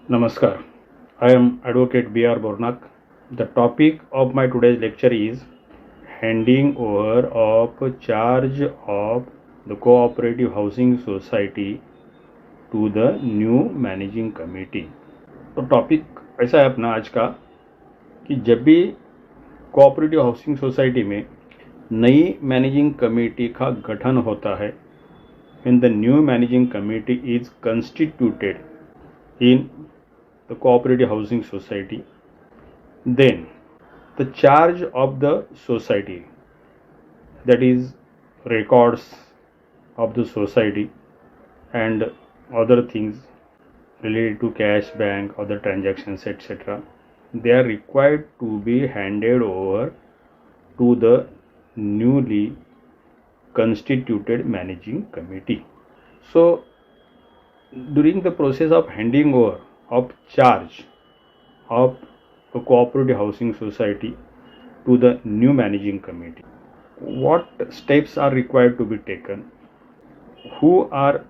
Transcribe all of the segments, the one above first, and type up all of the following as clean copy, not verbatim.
Namaskar. I am Advocate B.R. Bornak. The topic of my today's lecture is handing over of charge of the cooperative housing society to the new managing committee. तो topic ऐसा है अपना आज का कि जब भी cooperative housing society में नई मैनेजिंग कमेटी का गठन होता है, when the new managing committee is constituted in the cooperative housing society, then the charge of the society, that is records of the society and other things related to cash, bank, other transactions, etc., they are required to be handed over to the newly constituted managing committee. So during the process of handing over of charge of a cooperative housing society to the new managing committee, what steps are required to be taken, who are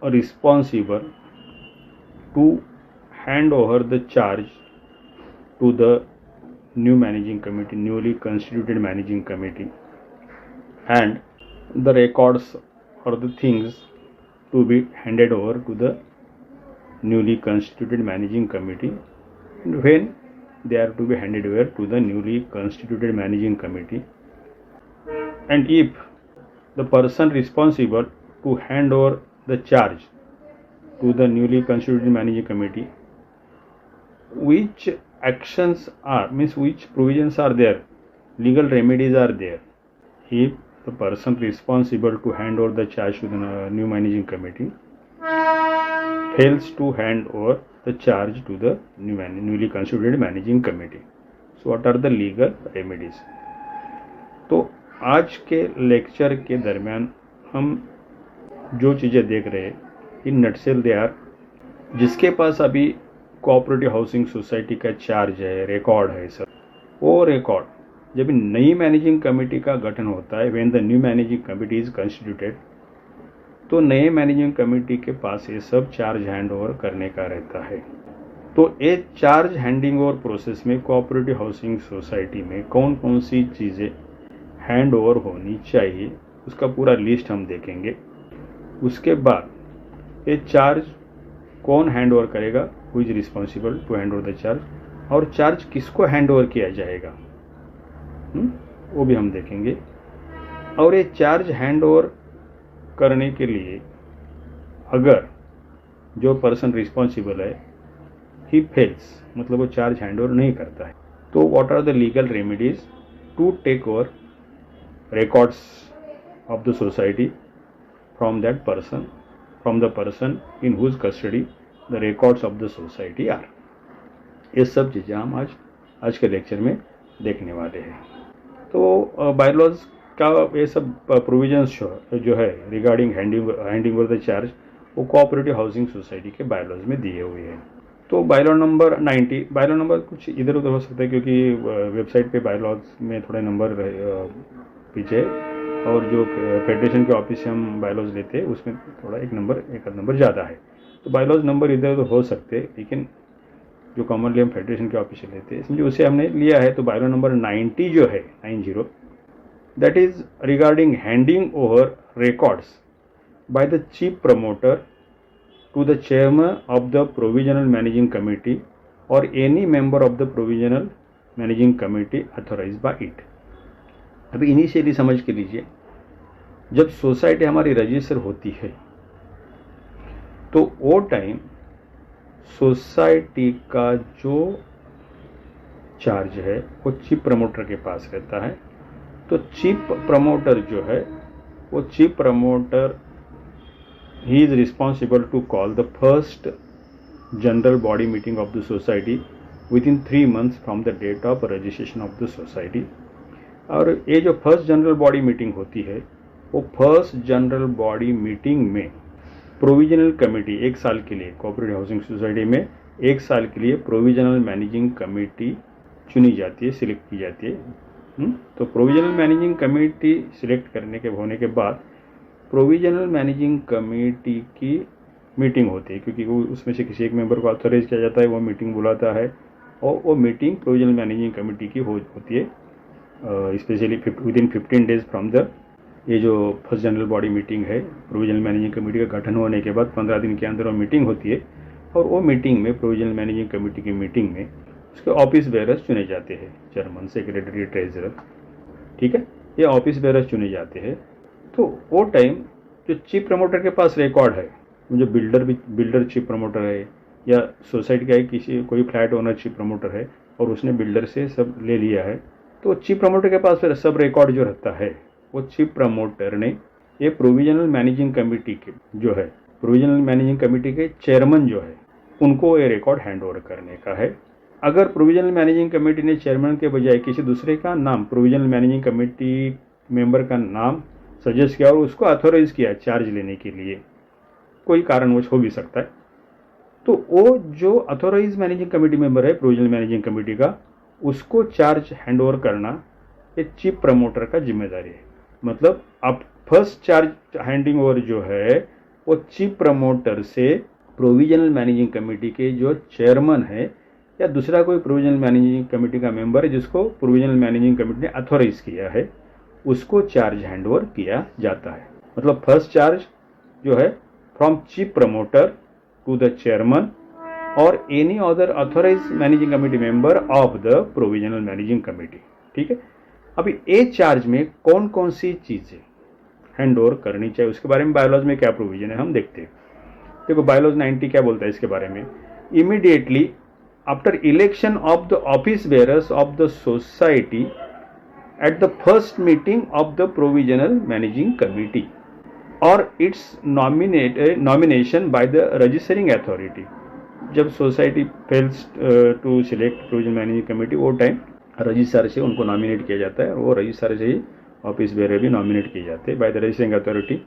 responsible to hand over the charge to the new managing committee, newly constituted managing committee, and the records or the things to be handed over to the newly constituted managing committee, and when they are to be handed over to the newly constituted managing committee, and if the person responsible to hand over the charge to the newly constituted managing committee, which actions are, means which provisions are there, legal remedies are there, if the person responsible to hand over the charge to the new managing committee fails to hand over the charge to the newly constituted managing committee. So what are the legal remedies? तो आज के lecture के दरमियान हम जो चीज़ें देख रहे हैं, इन नटसेल दे आर, जिसके पास अभी कोऑपरेटिव हाउसिंग सोसाइटी का चार्ज है, रिकॉर्ड है सर, वो रिकॉर्ड जब नई मैनेजिंग कमेटी का गठन होता है, when the new managing committee is constituted, तो नए मैनेजिंग कमेटी के पास ये सब चार्ज हैंड ओवर करने का रहता है। तो ये चार्ज हैंडिंग ओवर प्रोसेस में कोऑपरेटिव हाउसिंग सोसाइटी में कौन कौन सी चीज़ें हैंड ओवर होनी चाहिए, उसका पूरा लिस्ट हम देखेंगे। उसके बाद ये चार्ज कौन हैंड ओवर करेगा, who is responsible to hand over the charge, और चार्ज किसको हैंड ओवर किया जाएगा, वो भी हम देखेंगे। और ये चार्ज हैंड ओवर करने के लिए अगर जो पर्सन रिस्पॉन्सिबल है ही फेल्स, मतलब वो चार्ज हैंड ओवर नहीं करता है, तो what are the legal remedies to take over records of the society from that person, from the person in whose custody the records of the society are। ये सब चीज़ें हम आज के लेक्चर में देखने वाले हैं। तो बायलॉज का ये सब प्रोविजंस जो है regarding handing over the charge, वो कोऑपरेटिव हाउसिंग सोसाइटी के बायलॉज में दिए हुए हैं। तो बायलॉ नंबर 90, बायलॉ नंबर कुछ इधर उधर हो सकता है क्योंकि वेबसाइट पे बायलॉज में थोड़े नंबर पीछे, और जो फेडरेशन के ऑफिस से हम बायलॉज लेते हैं उसमें थोड़ा एक नंबर ज़्यादा है। तो बायलॉज नंबर इधर उधर हो सकते, लेकिन जो कॉमनली हम फेडरेशन के ऑफिस से लेते हैं, समझो उसे हमने लिया है। तो बायलॉ नंबर 90 जो है 90, that is regarding handing over records by the chief promoter to the chairman of the provisional managing committee और any member of the provisional managing committee authorise by it. अभी इनिशियली समझ के लीजिए, जब society हमारी register होती है तो वो टाइम सोसाइटी का जो चार्ज है वो चीफ प्रमोटर के पास रहता है। तो चीफ प्रमोटर जो है, वो चीफ प्रमोटर ही is responsible to call the first general body meeting of the society within 3 months from the date of registration of the society. और ये जो फर्स्ट जनरल बॉडी मीटिंग होती है, वो फर्स्ट जनरल बॉडी मीटिंग में provisional committee, 1 साल के लिए कोऑपरेटिव हाउसिंग सोसाइटी में 1 साल के लिए प्रोविजनल मैनेजिंग कमेटी चुनी जाती है, सिलेक्ट की जाती है। तो प्रोविजनल मैनेजिंग कमेटी सिलेक्ट करने के होने के बाद प्रोविजनल मैनेजिंग कमेटी की मीटिंग होती है, क्योंकि वो उसमें से किसी एक मेंबर को ऑथराइज किया जाता है, वो मीटिंग बुलाता है और वो मीटिंग प्रोविजनल मैनेजिंग कमेटी की होती है, specially within 15 days from the, ये जो फर्स्ट जनरल बॉडी मीटिंग है प्रोविजनल मैनेजिंग कमेटी का गठन होने के बाद 15 दिन के अंदर वो मीटिंग होती है। और वो मीटिंग में, प्रोविजनल मैनेजिंग कमेटी की मीटिंग में उसके ऑफिस बेयरर्स चुने जाते हैं, चेयरमैन, सेक्रेटरी, ट्रेजरर, ठीक है, ये ऑफिस बेयरर्स चुने जाते हैं। तो वो टाइम जो चीफ प्रमोटर के पास रिकॉर्ड है, जो बिल्डर चीफ प्रमोटर है, या सोसाइटी का किसी कोई फ्लैट ओनर चीफ प्रमोटर है और उसने बिल्डर से सब ले लिया है, तो चीफ प्रमोटर के पास फिर सब रिकॉर्ड जो रहता है, वो चीफ प्रमोटर ने ये प्रोविजनल मैनेजिंग कमेटी के जो है, प्रोविजनल मैनेजिंग कमेटी के चेयरमैन जो है, उनको ये रिकॉर्ड हैंड ओवर करने का है। अगर प्रोविजनल मैनेजिंग कमेटी ने चेयरमैन के बजाय किसी दूसरे का नाम, प्रोविजनल मैनेजिंग कमेटी मेंबर का नाम सजेस्ट किया और उसको अथॉराइज किया चार्ज लेने के लिए, कोई कारणवश हो भी सकता है, तो वो जो अथॉराइज मैनेजिंग कमेटी मेंबर है प्रोविजनल मैनेजिंग कमेटी का, उसको चार्ज हैंड ओवर करना ये चीफ प्रमोटर का जिम्मेदारी है। मतलब आप फर्स्ट चार्ज हैंडिंग ओवर जो है वो चीफ प्रमोटर से प्रोविजनल मैनेजिंग कमेटी के जो चेयरमैन है या दूसरा कोई प्रोविजनल मैनेजिंग कमेटी का मेंबर है जिसको प्रोविजनल मैनेजिंग कमेटी ने अथॉराइज किया है, उसको चार्ज हैंड ओवर किया जाता है। मतलब फर्स्ट चार्ज जो है from chief promoter to the chairman और any other authorise managing committee member of the provisional managing committee, ठीक है। अभी ए चार्ज में कौन कौन सी चीजें हैंड ओवर करनी चाहिए, उसके बारे में बायोलॉज में क्या प्रोविजन है हम देखते हैं। देखो बायोलॉज 90 क्या बोलता है इसके बारे में। Immediately after election of the office bearers of the society at the first meeting of the provisional managing committee or its nomination by the registering authority, जब society fails to select provisional managing committee, वो time registrar से उनको nominate किया जाता है और वो registrar से ही ऑफिस बेयरर भी नॉमिनेट किए जाते हैं by the registering authority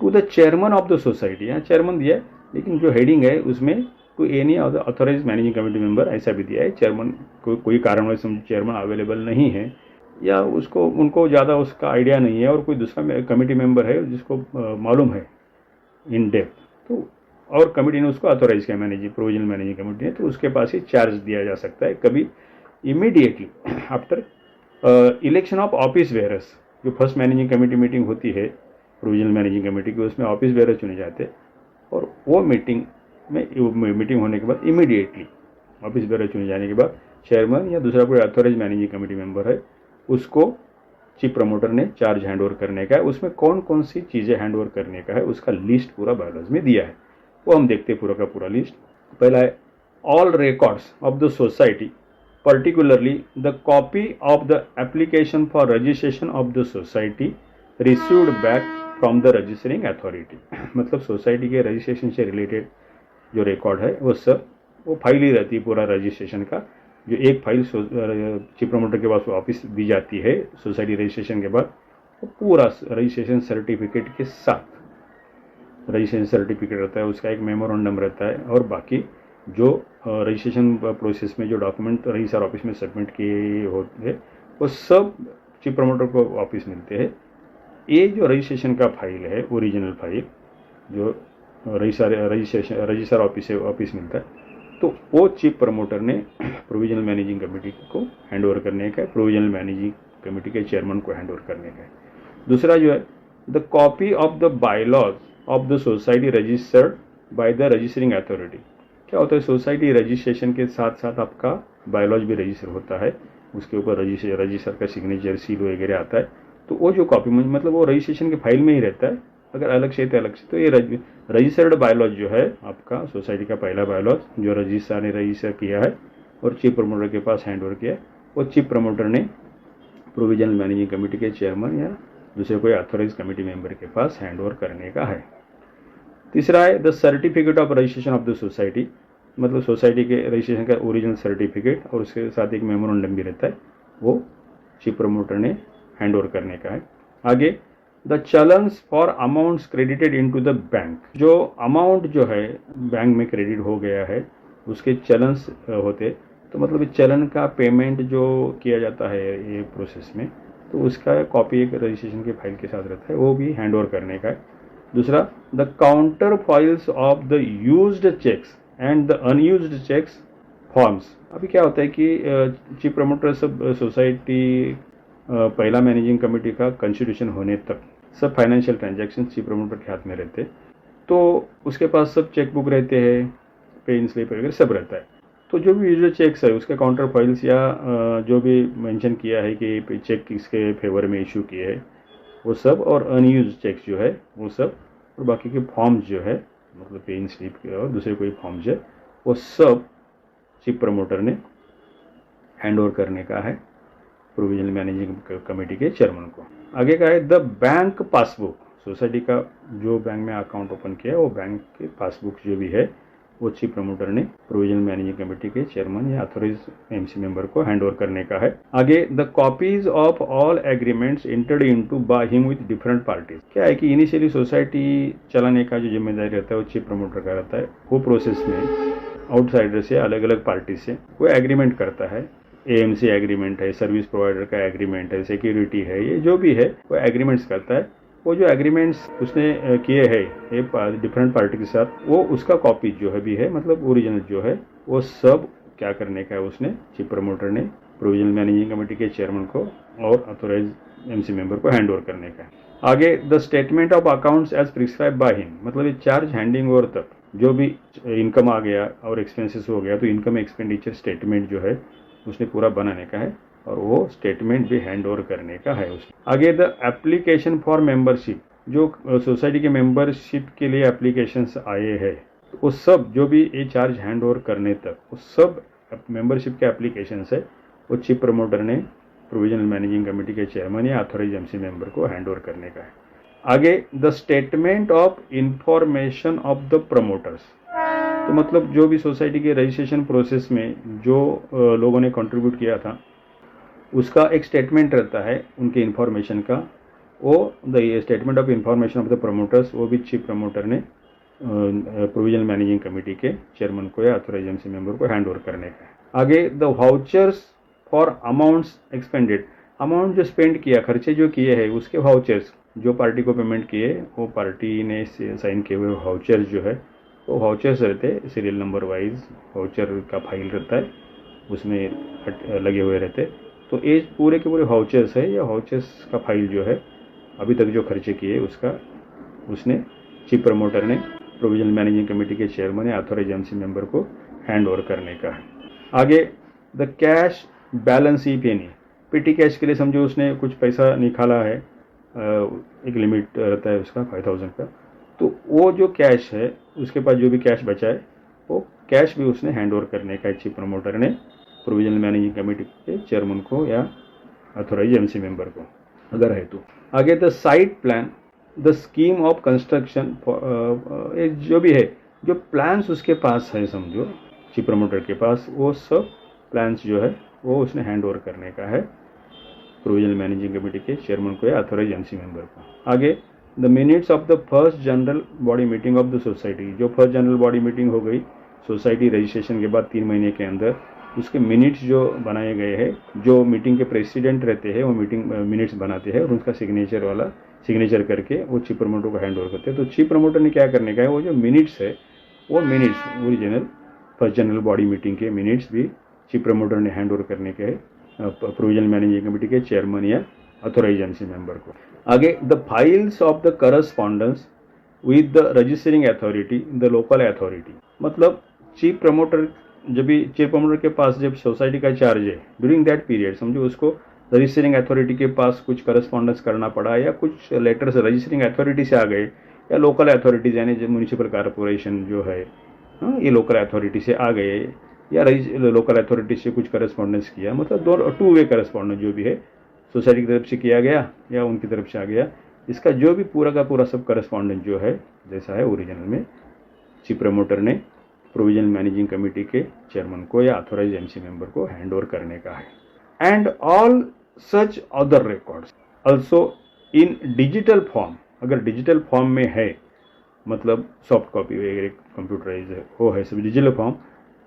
to the chairman of the society. यहाँ चेयरमैन दिया है लेकिन जो हेडिंग है उसमें to any of the authorise managing committee member ऐसा भी दिया है। चेयरमैन कोई कारणवश चेयरमैन अवेलेबल नहीं है या उनको ज़्यादा उसका आइडिया नहीं है और कोई दूसरा कमेटी मेंबर है जिसको मालूम है इन डेप्थ, तो और कमेटी ने उसको अथॉराइज किया मैनेजिंग प्रोविजनल मैनेजिंग कमेटी ने, तो उसके पास ही चार्ज दिया जा सकता है कभी immediately after election of office bearers. जो फर्स्ट मैनेजिंग कमेटी मीटिंग होती है प्रोविजनल मैनेजिंग कमेटी की, उसमें ऑफिस बेयरर चुने जाते हैं और वो मीटिंग होने के बाद इमीडिएटली ऑफिस बेयरर चुने जाने के बाद चेयरमैन या दूसरा कोई अथॉराइज मैनेजिंग कमेटी मेंबर है उसको चीफ प्रमोटर ने चार्ज हैंड ओवर करने का है। उसमें कौन कौन सी चीज़ें हैंड ओवर करने का है उसका लिस्ट पूरा बायोलॉजी में दिया है, वो हम देखते हैं पूरा का पूरा लिस्ट। पहला है all records of the society, particularly the copy of the application for registration of the society received back from the registering authority. मतलब सोसाइटी के रजिस्ट्रेशन से रिलेटेड जो रिकॉर्ड है वो सब वो फाइल ही रहती है पूरा रजिस्ट्रेशन का। जो एक फाइल चीफ प्रमोटर के पास ऑफिस दी जाती है सोसाइटी रजिस्ट्रेशन के बाद, वो पूरा रजिस्ट्रेशन सर्टिफिकेट के साथ रजिस्ट्रेशन सर्टिफिकेट रहता है, उसका एक मेमोरेंडम रहता है और बाकी जो रजिस्ट्रेशन प्रोसेस में जो डॉक्यूमेंट रजिस्ट्रार ऑफिस में सबमिट किए होते हैं वो सब चीफ प्रमोटर को ऑफिस मिलते हैं। ये जो रजिस्ट्रेशन का फाइल है ओरिजिनल फाइल जो रजिस्ट्रार ऑफिस मिलता है, तो वो चीफ प्रमोटर ने प्रोविजनल मैनेजिंग कमेटी को हैंड ओवर करने का है, प्रोविजनल मैनेजिंग कमेटी के चेयरमैन को हैंड ओवर करने का है। दूसरा जो है the copy of the bylaws of the society registered bye the registering authority. क्या होता है, सोसाइटी रजिस्ट्रेशन के साथ साथ आपका बायलॉज भी रजिस्टर होता है, उसके ऊपर रजिस्टर का सिग्नेचर सील वगैरह आता है, तो वो जो कॉपी मतलब वो रजिस्ट्रेशन के फाइल में ही रहता है, अगर अलग से तो अलग से। तो ये रजिस्टर्ड बायलॉज जो है आपका सोसाइटी का पहला बायलॉज जो रजिस्ट्रार ने रजिस्टर किया है और चीफ प्रमोटर के पास हैंड ओवर किया है, वो चीफ प्रमोटर ने प्रोविजनल मैनेजिंग कमेटी के चेयरमैन या दूसरे कोई अथॉराइज कमेटी मेंबर के पास हैंड ओवर करने का है। तीसरा है the certificate of registration of the society, मतलब सोसाइटी के रजिस्ट्रेशन का ओरिजिनल सर्टिफिकेट और उसके साथ एक मेमोरेंडम भी रहता है, वो चीफ प्रमोटर ने हैंड ओवर करने का है। आगे the challans for amounts credited into the bank, जो अमाउंट जो है बैंक में क्रेडिट हो गया है उसके चलन्स होते, तो मतलब चलन का पेमेंट जो किया जाता है ये प्रोसेस में, तो उसका कॉपी एक रजिस्ट्रेशन के फाइल के साथ रहता है, वो भी हैंड ओवर करने का है। दूसरा, the counter files of the used cheques and the unused cheques forms. अभी क्या होता है कि चीफ प्रमोटर सब सोसाइटी पहला मैनेजिंग कमेटी का कंस्टिट्यूशन होने तक सब फाइनेंशियल ट्रांजैक्शन चीफ प्रमोटर के हाथ में रहते, तो उसके पास सब चेक बुक रहते हैं, पे इन स्लिप वगैरह सब रहता है। तो जो भी यूजर चेक्स है उसके काउंटर फाइल्स या जो भी मेंशन किया है कि चेक किसके फेवर में इशू किए है वो सब, और अनयूज चेक्स जो है वो सब, और बाकी के फॉर्म्स जो है मतलब पे इन स्लिप के और दूसरे कोई फॉर्म्स है वो सब चीफ प्रमोटर ने हैंड ओवर करने का है प्रोविजनल मैनेजिंग कमेटी के चेयरमैन को। आगे का है द बैंक पासबुक। सोसाइटी का जो बैंक में अकाउंट ओपन किया है वो बैंक के पासबुक जो भी है वो चीफ प्रमोटर ने प्रोविजनल मैनेजिंग कमेटी के चेयरमैन या अथॉराइज एमसी मेंबर को हैंड ओवर करने का है। आगे the copies of all agreements entered into by him with different parties. क्या है कि इनिशियली सोसाइटी चलाने का जो जिम्मेदारी रहता है वो चीफ प्रमोटर का रहता है। वो प्रोसेस में आउटसाइडर से अलग अलग पार्टी से वो एग्रीमेंट करता है। एएमसी एग्रीमेंट है, सर्विस प्रोवाइडर का एग्रीमेंट है, सिक्योरिटी है, ये जो भी है वो एग्रीमेंट्स करता है। वो जो एग्रीमेंट्स उसने किए हैं ये डिफरेंट पार्टी के साथ, वो उसका कॉपी जो है भी है, मतलब ओरिजिनल जो है वो सब क्या करने का है उसने चीफ प्रमोटर ने प्रोविजनल मैनेजिंग कमेटी के चेयरमैन को और अथॉराइज एमसी मेंबर को हैंड ओवर करने का है। आगे the statement of accounts as prescribe by him, मतलब ये चार्ज हैंडिंग ओवर तक जो भी इनकम आ गया और एक्सपेंसेस हो गया तो इनकम एक्सपेंडिचर स्टेटमेंट जो है उसने पूरा बनाने का है और वो स्टेटमेंट भी हैंड ओवर करने का है उसने। आगे द एप्लीकेशन फॉर मेंबरशिप, जो सोसाइटी के मेंबरशिप के लिए एप्लीकेशंस आए हैं तो वो सब जो भी ये चार्ज हैंड ओवर करने तक वो सब मेंबरशिप के एप्लीकेशंस है वो चीफ प्रमोटर ने प्रोविजनल मैनेजिंग कमेटी के चेयरमैन या अथॉराइज एमसी मेंबर को हैंड ओवर करने का है। आगे the statement of information of the promoters, तो मतलब जो भी सोसाइटी के रजिस्ट्रेशन प्रोसेस में जो लोगों ने कंट्रीब्यूट किया था उसका एक स्टेटमेंट रहता है उनके इन्फॉर्मेशन का, वो the statement of information of the promoters वो भी चीफ प्रमोटर ने प्रोविजनल मैनेजिंग कमेटी के चेयरमैन को या अथॉराइज एमसी मेंबर को हैंड ओवर करने का है। आगे the vouchers for amounts expanded, amount जो स्पेंड किया, खर्चे जो किए हैं उसके वाउचर्स जो पार्टी को पेमेंट किए वो पार्टी ने साइन किए हुए वाउचर्स जो है वो वाउचर्स रहते हैं सीरियल नंबर वाइज, वाउचर का फाइल रहता है उसमें लगे हुए रहते। तो ये पूरे के पूरे वाउचर्स है या वाउचर्स का फाइल जो है अभी तक जो खर्चे किए उसका उसने चीफ प्रमोटर ने प्रोविजनल मैनेजिंग कमेटी के चेयरमैन या अथॉराइज एमसी मेंबर को हैंड ओवर करने का है। आगे द कैश बैलेंस ई पेनी, पेटी कैश के लिए समझो उसने कुछ पैसा निकाला है, एक लिमिट रहता है उसका 5000 का, तो वो जो कैश है उसके पास जो भी कैश बचा है वो कैश भी उसने हैंड ओवर करने का है चीफ प्रमोटर ने प्रोविजनल मैनेजिंग कमेटी के चेयरमैन को या अथॉराइज एमसी मेंबर को अगर है तो। आगे the site plan, the scheme of construction, जो भी है जो प्लान्स उसके पास है समझो चीफ प्रमोटर के पास, वो सब प्लान्स जो है वो उसने हैंड ओवर करने का है प्रोविजनल मैनेजिंग कमेटी के चेयरमैन को या अथॉराइज एमसी मेंबर को। आगे the minutes of the first general body meeting of the society, जो फर्स्ट जनरल बॉडी मीटिंग हो गई सोसाइटी रजिस्ट्रेशन के बाद 3 महीने के अंदर, उसके मिनट्स जो बनाए गए हैं, जो मीटिंग के प्रेसिडेंट रहते हैं वो मीटिंग मिनट्स बनाते हैं और उनका सिग्नेचर करके वो चीफ प्रमोटर को हैंड ओवर करते हैं। तो चीफ प्रमोटर ने क्या करने का है, वो जो मिनट्स है वो minutes original first general body meeting के मिनट्स भी चीफ प्रमोटर ने हैंड ओवर करने के है प्रोविजनल मैनेजिंग कमेटी के चेयरमैन या अथॉराइज एमसी मेंबर को। आगे the files of the correspondence with the registering authority, the local authority, मतलब चीफ प्रमोटर जब भी चीफ प्रमोटर के पास जब सोसाइटी का चार्ज है ड्यूरिंग दैट पीरियड समझो उसको रजिस्टरिंग अथॉरिटी के पास कुछ करस्पॉन्डेंस करना पड़ा या कुछ लेटर्स रजिस्टरिंग अथॉरिटी से आ गए या लोकल अथॉरिटीज यानी जो म्यूनिसिपल कॉर्पोरेशन जो है ये लोकल अथॉरिटी से आ गए या लोकल अथॉरिटी से कुछ करस्पॉन्डेंस किया, मतलब दो 2 वे करस्पॉन्डेंस जो भी है सोसाइटी की तरफ से किया गया या उनकी तरफ से आ गया, इसका जो भी पूरा का पूरा सब करस्पॉन्डेंस जो है जैसा है ओरिजिनल में चीफ प्रमोटर ने प्रोविजनल मैनेजिंग कमेटी के चेयरमैन को या अथॉराइज एमसी मेंबर को हैंड ओवर करने का है। And all such other records also in digital form, अगर डिजिटल फॉर्म में है मतलब सॉफ्ट कॉपी वगैरह कंप्यूटराइज है वो है सब digital form,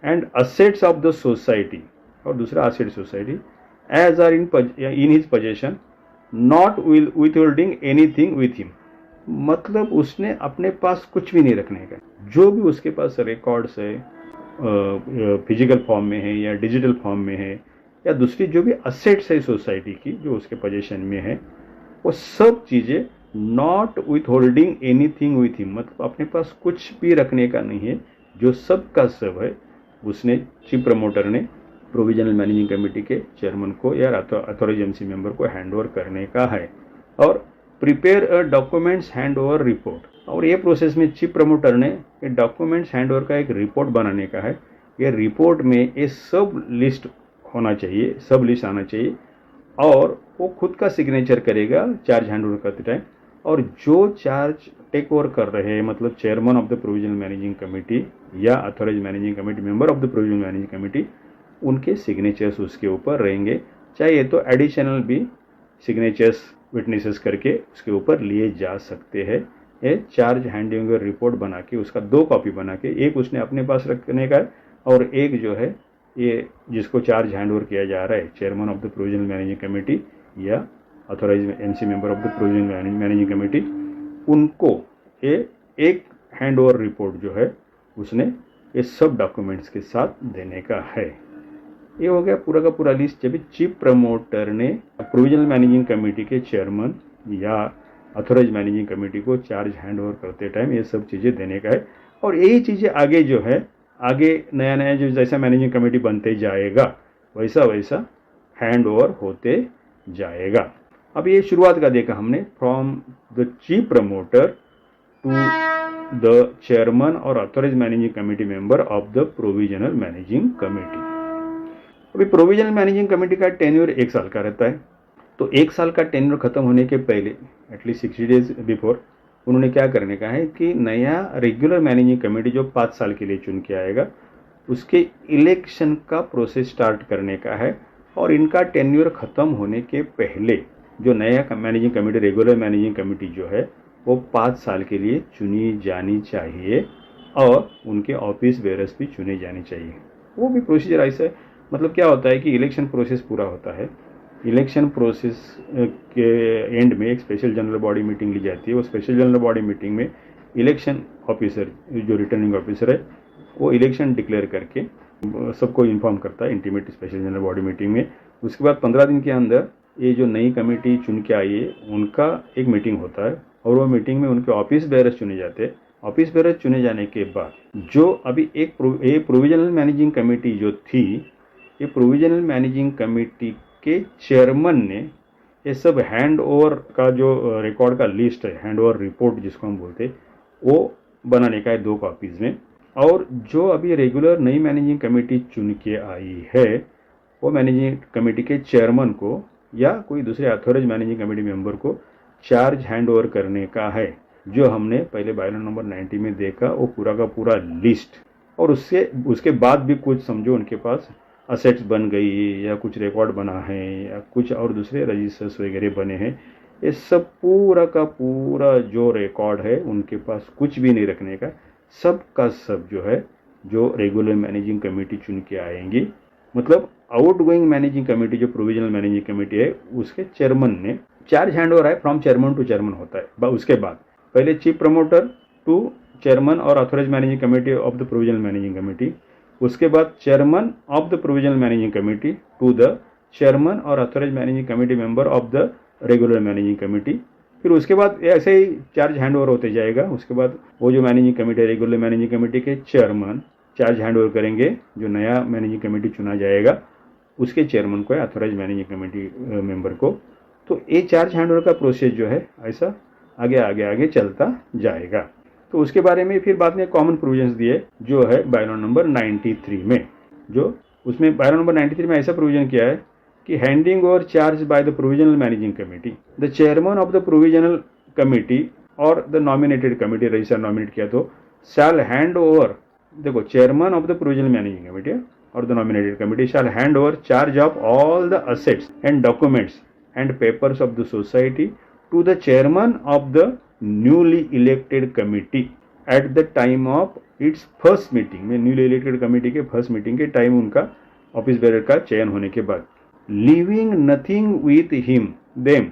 and assets of the society, और दूसरा asset society as are in his possession not will withholding anything with him, मतलब उसने अपने पास कुछ भी नहीं रखने का। जो भी उसके पास रिकॉर्ड्स है, फिजिकल फॉर्म में है या डिजिटल फॉर्म में है, या दूसरी जो भी असेट्स है सोसाइटी की जो उसके पोजीशन में है, वो सब चीज़ें not with holding anything with him, मतलब अपने पास कुछ भी रखने का नहीं है, जो सब का सब है उसने चीफ प्रमोटर ने प्रोविजनल मैनेजिंग कमेटी के चेयरमैन को या अथॉराइज एमसी मेंबर को हैंड ओवर करने का है। और prepare a documents hand over report, और ये प्रोसेस में चीफ प्रमोटर ने ये डॉक्यूमेंट्स हैंड ओवर का एक रिपोर्ट बनाने का है। ये रिपोर्ट में ये सब लिस्ट होना चाहिए, सब लिस्ट आना चाहिए, और वो खुद का सिग्नेचर करेगा चार्ज हैंड ओवर करते टाइम। और जो चार्ज टेक ओवर कर रहे हैं, मतलब chairman of the provisional managing committee या authorise managing committee member of the provisional managing committee, उनके सिग्नेचर्स उसके ऊपर रहेंगे। चाहिए तो एडिशनल भी सिग्नेचर्स विटनेसेस करके उसके ऊपर लिए जा सकते हैं। ये चार्ज हैंडिंग ओवर रिपोर्ट बना के उसका 2 कॉपी बना के, एक उसने अपने पास रखने का है और एक जो है ये जिसको चार्ज हैंड ओवर किया जा रहा है chairman of the provisional managing committee या authorise MC member of the provisional managing committee, उनको ये एक हैंड ओवर रिपोर्ट जो है उसने ये सब डॉक्यूमेंट्स के साथ देने का है। ये हो गया पूरा का पूरा लिस्ट। जब चीफ प्रमोटर ने प्रोविजनल मैनेजिंग कमेटी के चेयरमैन या अथॉराइज मैनेजिंग कमेटी को चार्ज हैंड ओवर करते टाइम ये सब चीज़ें देने का है। और यही चीज़ें आगे जो है, आगे नया नया जो जैसा मैनेजिंग कमेटी बनते जाएगा वैसा वैसा हैंड ओवर होते जाएगा। अब ये शुरुआत का देखा हमने, from the chief promoter to the chairman और authorise managing committee member of the provisional managing committee. अभी प्रोविजनल मैनेजिंग कमेटी का टेन्योर 1 साल का रहता है, तो 1 साल का टेन्योर खत्म होने के पहले एटलीस्ट 60 डेज बिफोर उन्होंने क्या करने का है कि नया रेगुलर मैनेजिंग कमेटी जो 5 साल के लिए चुन के आएगा उसके इलेक्शन का प्रोसेस स्टार्ट करने का है। और इनका टेन्योर खत्म होने के पहले जो नया managing committee, regular managing committee जो है वो 5 साल के लिए चुनी जानी चाहिए और उनके ऑफिस बेरर्स भी चुने जाने चाहिए। वो भी प्रोसीजर ऐसा है। मतलब क्या होता है कि इलेक्शन प्रोसेस पूरा होता है, इलेक्शन प्रोसेस के एंड में एक स्पेशल जनरल बॉडी मीटिंग ली जाती है। वो स्पेशल जनरल बॉडी मीटिंग में इलेक्शन ऑफिसर जो रिटर्निंग ऑफिसर है वो इलेक्शन डिक्लेयर करके सबको इन्फॉर्म करता है, intimate special general body meeting में। उसके बाद 15 दिन के अंदर ये जो नई कमेटी चुन के आई है उनका एक मीटिंग होता है और वो मीटिंग में उनके ऑफिस बेयरर्स चुने जाते हैं। ऑफिस बेयरर्स चुने जाने के बाद जो अभी एक प्रोविजनल मैनेजिंग कमेटी जो थी, ये प्रोविजनल मैनेजिंग कमेटी के चेयरमैन ने ये सब हैंड ओवर का जो रिकॉर्ड का लिस्ट है, हैंड ओवर रिपोर्ट जिसको हम बोलते हैं, वो बनाने का है 2 कॉपीज़ में। और जो अभी रेगुलर नई मैनेजिंग कमेटी चुन के आई है वो मैनेजिंग कमेटी के चेयरमैन को या कोई दूसरे अथॉराइज मैनेजिंग कमेटी मेंबर को चार्ज हैंड ओवर करने का है। जो हमने पहले बायलॉ नंबर 90 में देखा वो पूरा का पूरा लिस्ट, और उसके बाद भी कुछ समझो उनके पास असेट्स बन गई या कुछ रिकॉर्ड बना है या कुछ और दूसरे रजिस्टर्स वगैरह बने हैं, ये सब पूरा का पूरा जो रिकॉर्ड है उनके पास कुछ भी नहीं रखने का। सब का सब जो है जो रेगुलर मैनेजिंग कमेटी चुन के आएंगी, मतलब आउटगोइंग मैनेजिंग कमेटी जो प्रोविजनल मैनेजिंग कमेटी है उसके चेयरमैन ने चार्ज हैंड ओवर है, फ्रॉम चेयरमैन टू चेयरमैन होता है। उसके बाद पहले चीफ प्रमोटर टू चेयरमैन और authorise managing committee of the provisional managing committee, उसके बाद chairman of the provisional managing committee to the chairman और authorise managing committee member of the regular managing committee. फिर उसके बाद ऐसे ही चार्ज हैंड ओवर होते जाएगा। उसके बाद वो जो मैनेजिंग कमेटी है रेगुलर मैनेजिंग कमेटी के चेयरमैन चार्ज हैंड ओवर करेंगे, जो नया मैनेजिंग कमेटी चुना जाएगा उसके चेयरमैन को या अथॉराइज मैनेजिंग कमेटी मेंबर को। तो ये चार्ज हैंड ओवर का प्रोसेस जो है ऐसा आगे आगे आगे चलता जाएगा। तो उसके बारे में फिर बाद में कॉमन प्रोविजंस दिए जो है बायलॉ नंबर 93 में। जो उसमें बायलॉ नंबर 93 में ऐसा प्रोविजन किया है कि handing over charge by the provisional managing committee, the chairman of the provisional committee और the nominated committee, register nominate किया तो शैल हैंड ओवर, देखो chairman of the provisional managing committee और the nominated committee shall hand over charge of all the assets and documents and papers of the society to the chairman of the newly elected committee at the time of its first meeting में। Newly elected committee के first meeting के time उनका office bearer का चयन होने के बाद, leaving nothing with him them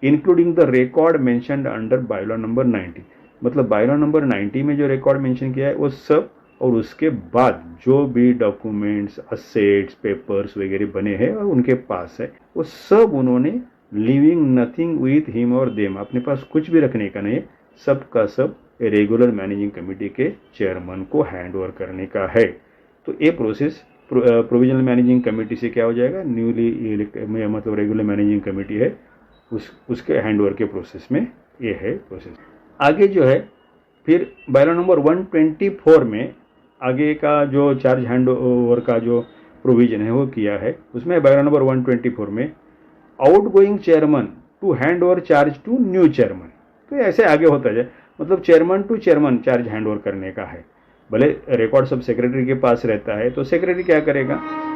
including the record mentioned under bylaw number 90। मतलब बायलॉ नंबर 90 में जो रिकॉर्ड मेंशन किया है वो सब, और उसके बाद जो भी डॉक्यूमेंट्स, असेट्स, पेपर्स वगैरह बने हैं और उनके पास है, वो सब उन्होंने लिविंग नथिंग विथ हिम और देम, अपने पास कुछ भी रखने का नहीं है, सब का सब रेगुलर मैनेजिंग कमेटी के चेयरमैन को हैंड ओवर करने का है। तो ये प्रोसेस प्रोविजनल मैनेजिंग कमेटी से क्या हो जाएगा, न्यूली मतलब रेगुलर मैनेजिंग कमेटी है उसके हैंड ओवर के प्रोसेस में ये है प्रोसेस। आगे जो है फिर बायलॉ नंबर 124 में आगे का जो चार्ज हैंड ओवर का जो प्रोविजन है वो किया है। उसमें बायलॉ नंबर 124 में outgoing chairman to hand over charge to new chairman. तो ऐसे आगे होता जाए, मतलब chairman to chairman charge hand over करने का है। भले रिकॉर्ड सब सेक्रेटरी के पास रहता है, तो सेक्रेटरी क्या करेगा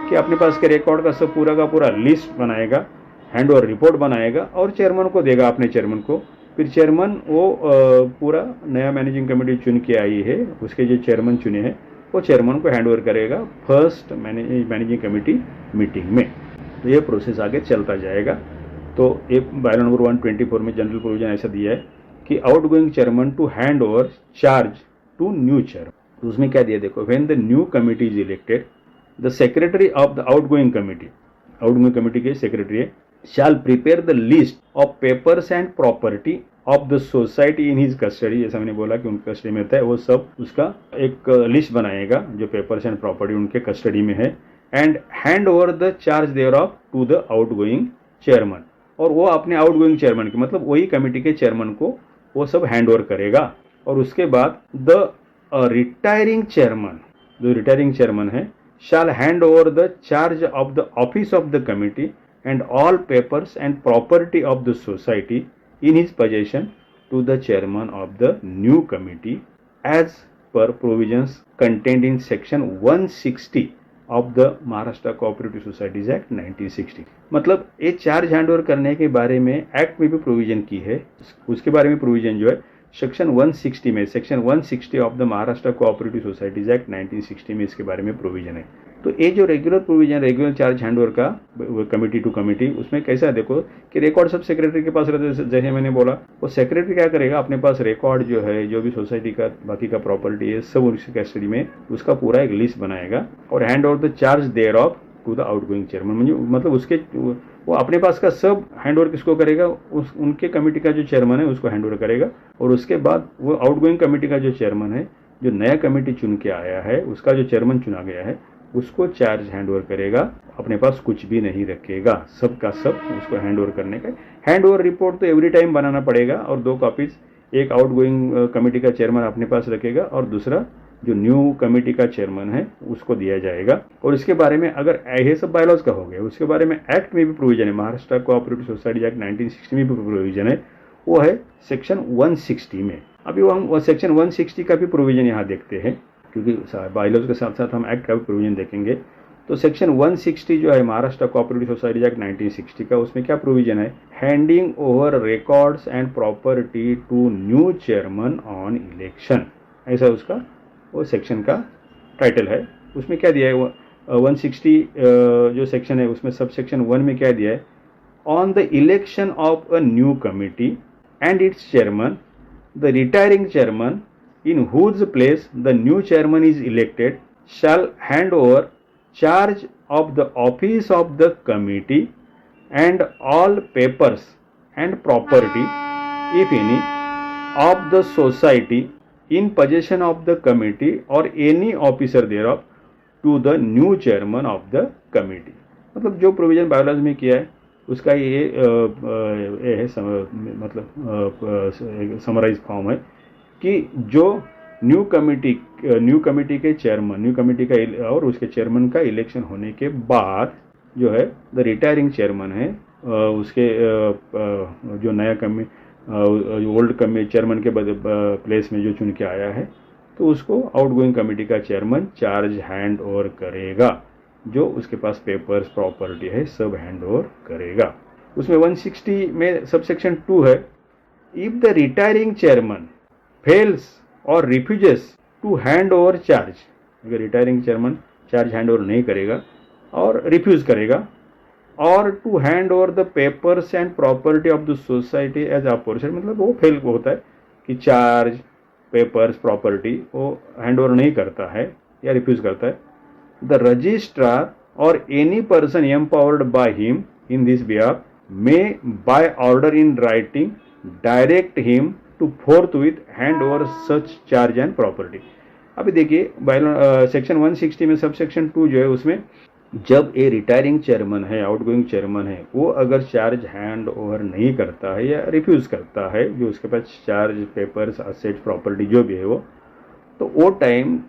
कि अपने पास के रिकॉर्ड का सब पूरा का पूरा लिस्ट बनाएगा, हैंड ओवर रिपोर्ट बनाएगा और चेयरमैन को देगा, अपने चेयरमैन को। फिर चेयरमैन वो पूरा नया मैनेजिंग कमेटी चुन के आई है, उसके जो चेयरमैन चुने हैं वो चेयरमैन को हैंड ओवर करेगा फर्स्ट मैनेजिंग कमेटी मीटिंग में। तो ये प्रोसेस आगे चलता जाएगा। तो ये बायलॉ नंबर 124 में जनरल प्रोविजन ऐसा दिया है कि outgoing chairman to hand over charge to new chairman. तो उसमें क्या दिया देखो, when the new committee is elected, the secretary of the outgoing committee के secretary shall prepare the list of papers and property of the society in his custody। जैसा मैंने बोला कि उनके कस्टडी में होता है, वो सब उसका एक लिस्ट बनाएगा जो पेपर्स एंड प्रॉपर्टी उनके कस्टडी में है, and hand over the charge thereof to the outgoing chairman. और वो अपने आउटगोइंग चेयरमैन के, मतलब वही कमेटी के चेयरमैन को वो सब हैंड ओवर करेगा। और उसके बाद द रिटायरिंग चेयरमैन, जो रिटायरिंग चेयरमैन है, shall hand over the charge of the office of the committee and all papers and property of the society in his possession to the chairman of the new committee as per provisions contained in section 160 of the Maharashtra Cooperative Societies Act 1960। मतलब ये charge hand over करने के बारे में act में भी provision की है। उसके बारे में प्रोविजन जो है सेक्शन 160 में, section 160 of the Maharashtra cooperative societies act 1960 में इसके बारे में प्रोविजन है। तो ये जो regular provision, regular charge handover का कमेटी टू कमेटी, उसमें कैसा है देखो कि रिकॉर्ड सब सेक्रेटरी के पास रहता है। जैसे मैंने बोला, वो सेक्रेटरी क्या करेगा, अपने पास रिकॉर्ड जो है, जो भी सोसाइटी का बाकी का प्रॉपर्टी है, सब उसकी कस्टडी में उसका पूरा एक लिस्ट बनाएगा और hand over the charge thereof to the outgoing chairman. मतलब उसके वो अपने पास का सब हैंड ओवर किसको करेगा, उनके कमेटी का जो चेयरमैन है उसको हैंड ओवर करेगा। और उसके बाद वो आउटगोइंग कमेटी का जो चेयरमैन है, जो नया कमेटी चुन के आया है, उसका जो चेयरमैन चुना गया है, उसको चार्ज हैंड ओवर करेगा, अपने पास कुछ भी नहीं रखेगा, सब का सब उसको हैंड ओवर करने का। हैंड ओवर रिपोर्ट तो एवरी टाइम बनाना पड़ेगा और 2 कॉपीज, एक आउटगोइंग कमेटी का चेयरमैन अपने पास रखेगा और दूसरा जो न्यू कमेटी का चेयरमैन है उसको दिया जाएगा। और इसके बारे में अगर ये सब बायलॉज का हो गया, उसके बारे में एक्ट में भी प्रोविजन है, महाराष्ट्र कोऑपरेटिव सोसाइटी एक्ट 1960 में भी प्रोविजन है, वो है सेक्शन 160 में। अभी वो सेक्शन 160 का भी प्रोविजन यहाँ देखते हैं, क्योंकि बायलॉज के साथ साथ हम एक्ट का भी प्रोविजन देखेंगे। तो सेक्शन 160 जो है महाराष्ट्र कोऑपरेटिव सोसाइटी एक्ट 1960 का, उसमें क्या प्रोविजन है, handing over records and property to new chairman on election, ऐसा उसका वो सेक्शन का टाइटल है। उसमें क्या दिया है, 160 जो सेक्शन है उसमें सब सेक्शन 1 में क्या दिया है, on the election of a new committee and it's chairman, the retiring chairman in whose place the new chairman is elected shall hand over charge of the office of the committee and all papers and property, if any, of the society in possession of the committee or any officer thereof to the new chairman of the committee। मतलब जो provision biology में किया है उसका ये है मतलब summarise form है कि जो न्यू कमेटी के चेयरमैन, न्यू कमेटी का और उसके चेयरमैन का इलेक्शन होने के बाद जो है द रिटायरिंग चेयरमैन है, उसके जो नया ओल्ड चेयरमैन के प्लेस में जो चुन के आया है, तो उसको आउटगोइंग कमेटी का चेयरमैन चार्ज हैंड ओवर करेगा, जो उसके पास पेपर्स प्रॉपर्टी है सब हैंड ओवर करेगा। उसमें 160 में सबसेक्शन 2 है, if the retiring chairman fails और refuses to hand over charge, अगर retiring chairman charge hand over नहीं करेगा और रिफ्यूज करेगा, और to hand over the papers and property of the society as apportion, मतलब वो फेल होता है कि चार्ज पेपर्स प्रॉपर्टी वो हैंड ओवर नहीं करता है या रिफ्यूज करता है. द रजिस्ट्रार और any person empowered by him in this behalf may bye order in writing direct him to forthwith hand over such charge and property. अभी देखिए सेक्शन 160 में सब सेक्शन 2 जो है उसमें जब ए रिटायरिंग चेयरमैन है, outgoing chairman है, वो अगर चार्ज हैंड ओवर नहीं करता है या रिफ्यूज करता है, जो उसके पास चार्ज पेपर्स असेट प्रॉपर्टी जो भी है तो वो टाइम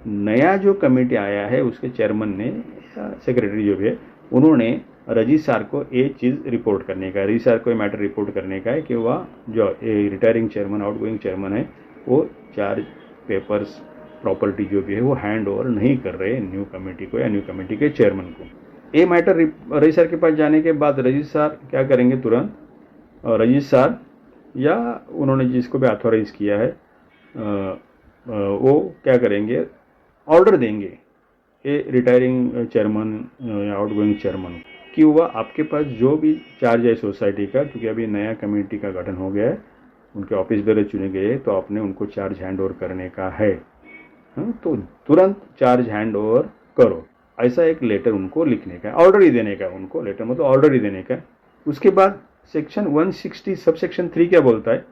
नया जो कमेटी आया है उसके चेयरमैन ने या सेक्रेटरी जो भी है उन्होंने रजिस्ट्रार को ये चीज़ रिपोर्ट करने का है, रजिस्ट्रार को ये मैटर रिपोर्ट करने का है कि वह जो रिटायरिंग चेयरमैन आउटगोइंग चेयरमैन है वो चार्ज पेपर्स प्रॉपर्टी जो भी है वो हैंड ओवर नहीं कर रहे न्यू कमेटी को या न्यू कमेटी के चेयरमैन को. ये मैटर रजिस्ट्रार के पास जाने के बाद रजिस्ट्रार क्या करेंगे, तुरंत रजिस्ट्रार या उन्होंने जिसको भी ऑथोराइज किया है वो क्या करेंगे, ऑर्डर देंगे ये रिटायरिंग चेयरमैन या आउटगोइंग चेयरमैन कि वह आपके पास जो भी चार्ज है सोसाइटी का, क्योंकि अभी नया कमेटी का गठन हो गया है, उनके ऑफिस बेरर चुने गए तो आपने उनको चार्ज हैंड ओवर करने का है, तो तुरंत चार्ज हैंड ओवर करो, ऐसा एक लेटर उनको लिखने का, ऑर्डर ही देने का उनको, लेटर मतलब ऑर्डर ही देने का. उसके बाद सेक्शन 160 सब सेक्शन 3 क्या बोलता है,